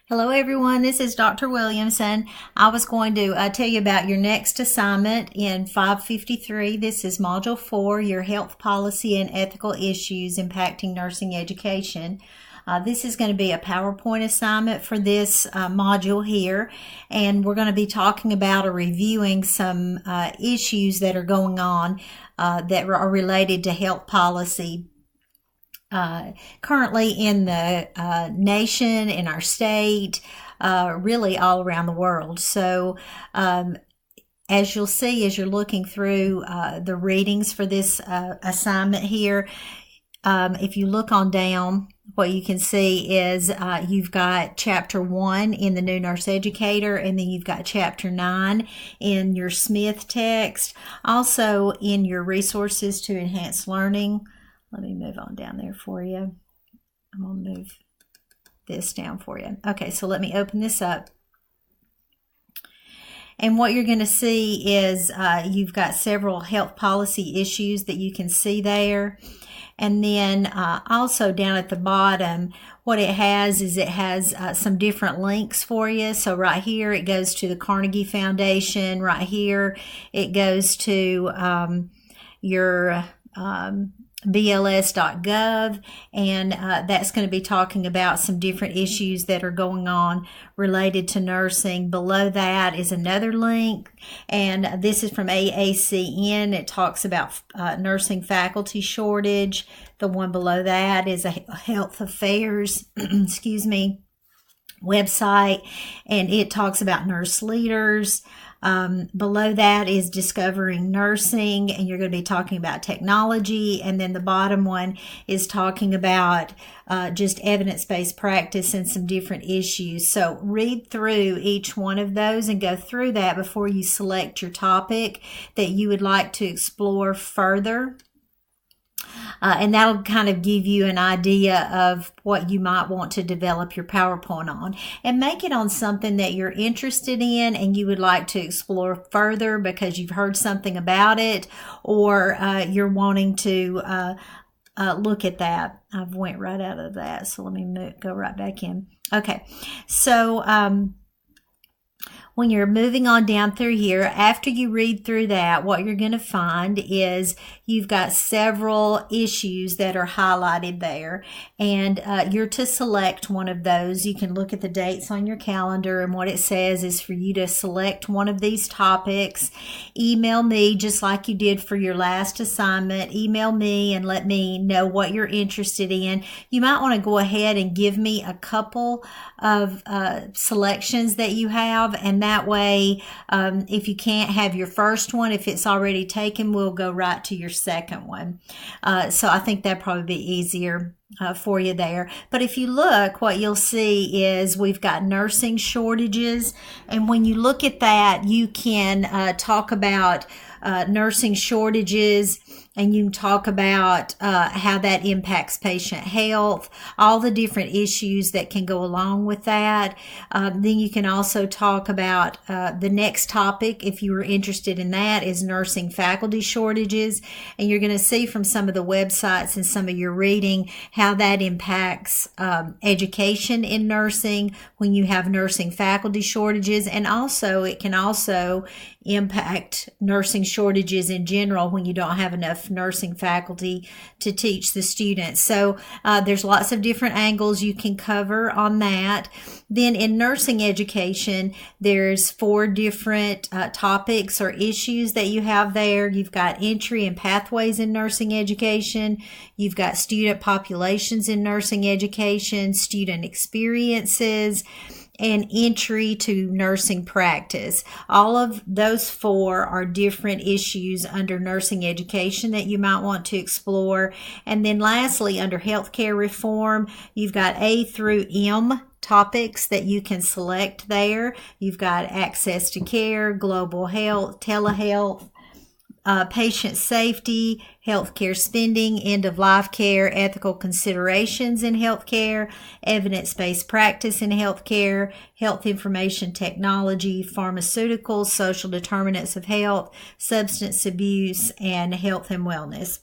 Hello everyone, this is Dr. Williamson. I was going to tell you about your next assignment in 553. This is Module 4, your health policy and ethical issues impacting nursing education. This is going to be a PowerPoint assignment for this module here, and we're going to be talking about or reviewing some issues that are going on that are related to health policy currently in the nation, in our state, really all around the world. So as you'll see as you're looking through the readings for this assignment here, if you look on down, what you can see is you've got Chapter 1 in the New Nurse Educator, and then you've got Chapter 9 in your Smith text. Also in your Resources to Enhance Learning. Let me move on down there for you. I'm going to move this down for you. Okay, so let me open this up. And what you're going to see is you've got several health policy issues that you can see there. And then also down at the bottom, what it has is it has some different links for you. So right here, it goes to the Carnegie Foundation. Right here, it goes to your BLS.gov, and that's going to be talking about some different issues that are going on related to nursing. Below that is another link, and this is from AACN. It talks about nursing faculty shortage. The one below that is a health affairs, excuse me, website, and it talks about nurse leaders. Below that is Discovering Nursing, and you're going to be talking about technology. And then the bottom one is talking about just evidence-based practice and some different issues. So read through each one of those and go through that before you select your topic that you would like to explore further. And that'll kind of give you an idea of what you might want to develop your PowerPoint on. And make it on something that you're interested in and you would like to explore further because you've heard something about it, or you're wanting to look at that. I've went right out of that, so let me go right back in. Okay, so when you're moving on down through here, after you read through that, what you're going to find is you've got several issues that are highlighted there, and you're to select one of those. You can look at the dates on your calendar, and what it says is for you to select one of these topics. Email me just like you did for your last assignment. Email me and let me know what you're interested in. You might want to go ahead and give me a couple of selections that you have, and that way if you can't have your first one, if it's already taken, we'll go right to your second one. So I think that'd probably be easier for you there. But if you look, what you'll see is we've got nursing shortages, and when you look at that, you can talk about nursing shortages, and you can talk about how that impacts patient health, all the different issues that can go along with that. Then you can also talk about the next topic, if you were interested in that, is nursing faculty shortages. And you're going to see from some of the websites and some of your reading how that impacts education in nursing when you have nursing faculty shortages. And also, it can also impact nursing shortages in general when you don't have enough nursing faculty to teach the students. So there's lots of different angles you can cover on that. Then in nursing education, there's 4 different topics or issues that you have there. You've got entry and pathways in nursing education. You've got student populations in nursing education, student experiences, and entry to nursing practice. All of those 4 are different issues under nursing education that you might want to explore. And then lastly, under healthcare reform, you've got A through M topics that you can select there. You've got access to care, global health, telehealth, patient safety, healthcare spending, end-of-life care, ethical considerations in healthcare, evidence-based practice in healthcare, health information technology, pharmaceuticals, social determinants of health, substance abuse, and health and wellness.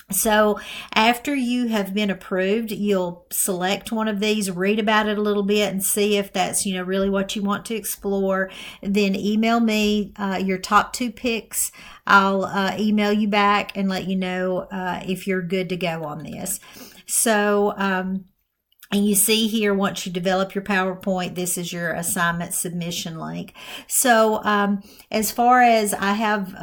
So after you have been approved, you'll select one of these, read about it a little bit, and see if that's really what you want to explore. Then email me your top 2 picks. I'll email you back and let you know if you're good to go on this. So and you see here, once you develop your PowerPoint, this is your assignment submission link. So as far as I have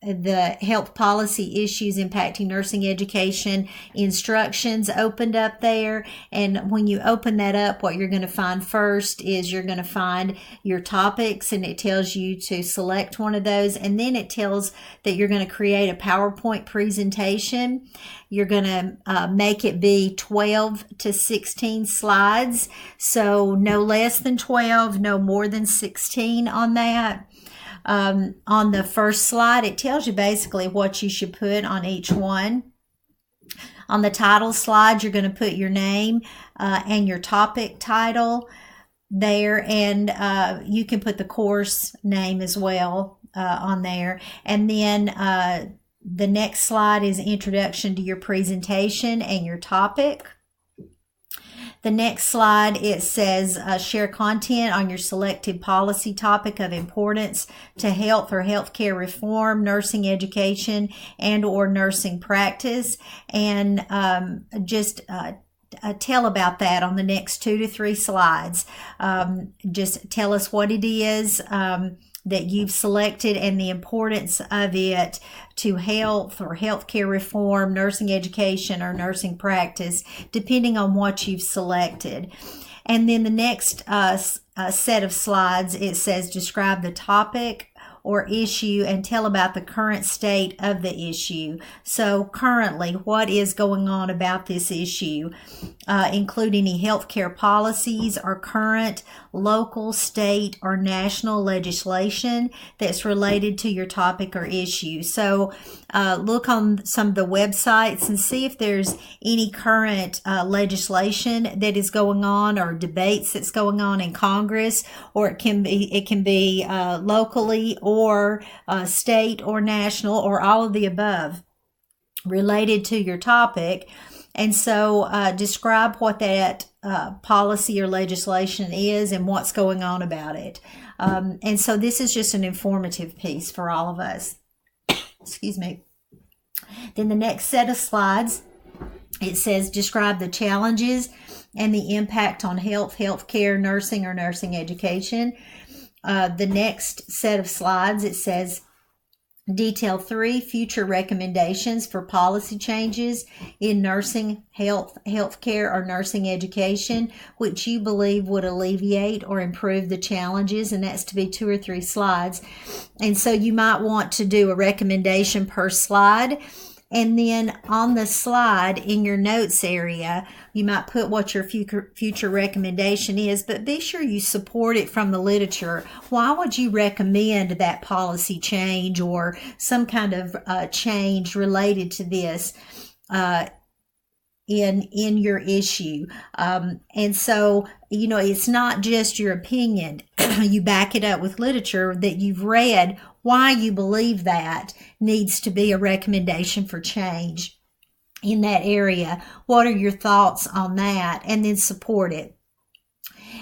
the health policy issues impacting nursing education instructions opened up there. And when you open that up, what you're going to find first is you're going to find your topics, and it tells you to select one of those. And then it tells that you're going to create a PowerPoint presentation. You're going to make it be 12 to 16 slides. So no less than 12, no more than 16 on that. On the first slide, it tells you basically what you should put on each one. On the title slide, you're going to put your name and your topic title there, and you can put the course name as well on there. And then the next slide is introduction to your presentation and your topic. The next slide, it says share content on your selected policy topic of importance to health or healthcare reform, nursing education, and or nursing practice. And just tell about that on the next 2 to 3 slides. Just tell us what it is that you've selected and the importance of it to health or healthcare reform, nursing education, or nursing practice, depending on what you've selected. And then the next set of slides, it says describe the topic or issue and tell about the current state of the issue. So currently, what is going on about this issue, including any healthcare policies or current local, state, or national legislation that's related to your topic or issue. So look on some of the websites and see if there's any current legislation that is going on or debates that's going on in Congress, or it can be locally or state or national or all of the above related to your topic. And so describe what that policy or legislation is and what's going on about it. And so this is just an informative piece for all of us. Excuse me. Then the next set of slides, it says describe the challenges and the impact on health, healthcare, nursing, or nursing education. The next set of slides, it says detail 3 future recommendations for policy changes in nursing, healthcare, or nursing education, which you believe would alleviate or improve the challenges, and that's to be 2 or 3 slides. And so you might want to do a recommendation per slide. And then on the slide in your notes area, you might put what your future recommendation is, but be sure you support it from the literature. Why would you recommend that policy change or some kind of change related to this in your issue? And so, it's not just your opinion. You back it up with literature that you've read, why you believe that needs to be a recommendation for change in that area. What are your thoughts on that? And then support it.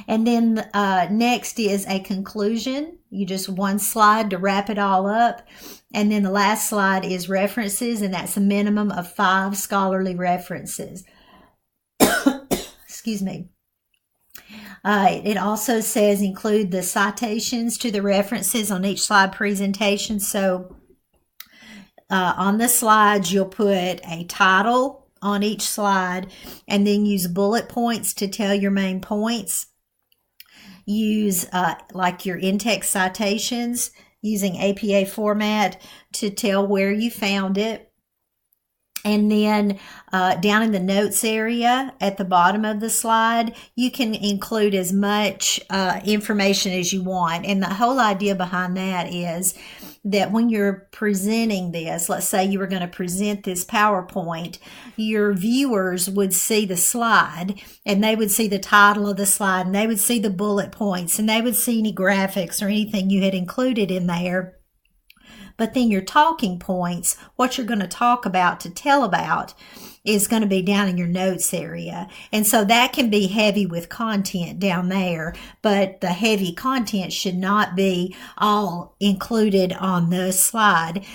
And then next is a conclusion. You just one slide to wrap it all up. And then the last slide is references, and that's a minimum of 5 scholarly references. Excuse me. It also says include the citations to the references on each slide presentation. So on the slides, you'll put a title on each slide and then use bullet points to tell your main points. Use like your in-text citations using APA format to tell where you found it. And then down in the notes area at the bottom of the slide, you can include as much information as you want. And the whole idea behind that is that when you're presenting this, let's say you were going to present this PowerPoint, your viewers would see the slide and they would see the title of the slide and they would see the bullet points and they would see any graphics or anything you had included in there. but then your talking points, what you're going to talk about to tell about, is going to be down in your notes area. And so that can be heavy with content down there, but the heavy content should not be all included on the slide.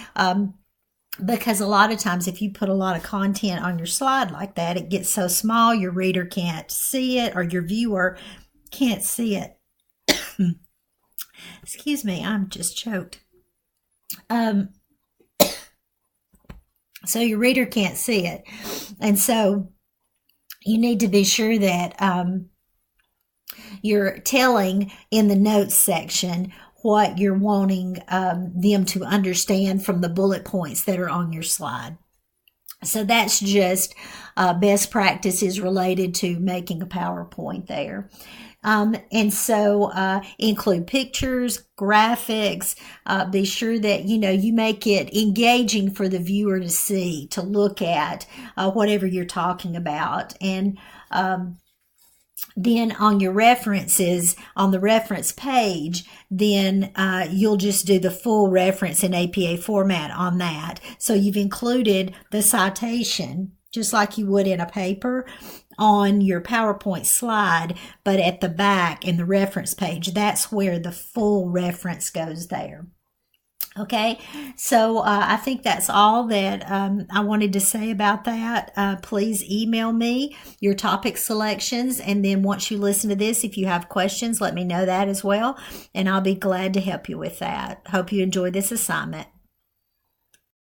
Because a lot of times if you put a lot of content on your slide like that, it gets so small your reader can't see it, or your viewer can't see it. Excuse me, I'm just choked. So your reader can't see it. And so you need to be sure that you're telling in the notes section what you're wanting them to understand from the bullet points that are on your slide. So that's just best practices related to making a PowerPoint there. And so include pictures, graphics, be sure that, you make it engaging for the viewer to see, to look at whatever you're talking about. And then on your references, on the reference page, then you'll just do the full reference in APA format on that. So you've included the citation, just like you would in a paper, on your PowerPoint slide, but at the back in the reference page, that's where the full reference goes there. Okay, so I think that's all that I wanted to say about that. Please email me your topic selections, and then once you listen to this, if you have questions, let me know that as well, and I'll be glad to help you with that. Hope you enjoy this assignment.